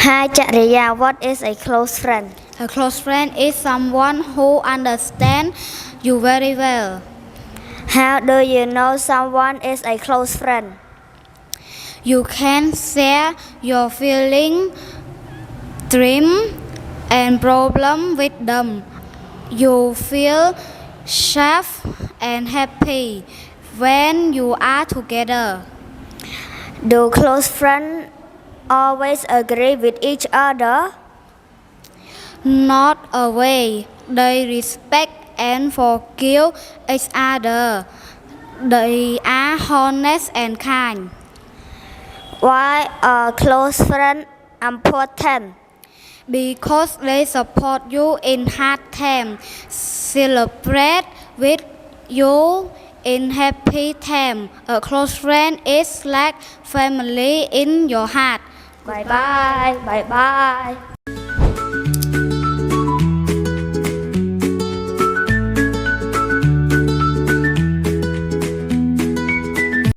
Hi Chariya, what is a close friend? A close friend is someone who understands you very well. How do you know someone is a close friend? You can share your feeling, dream, and problem with them. You feel safe and happy when you are together. Do close friends always agree with each other? Not away. They respect and forgive each other. They are honest and kind. Why are close friends important? Because they support you in hard times, celebrate with you in happy times. A close friend is like family in your heart. Bye bye, bye bye.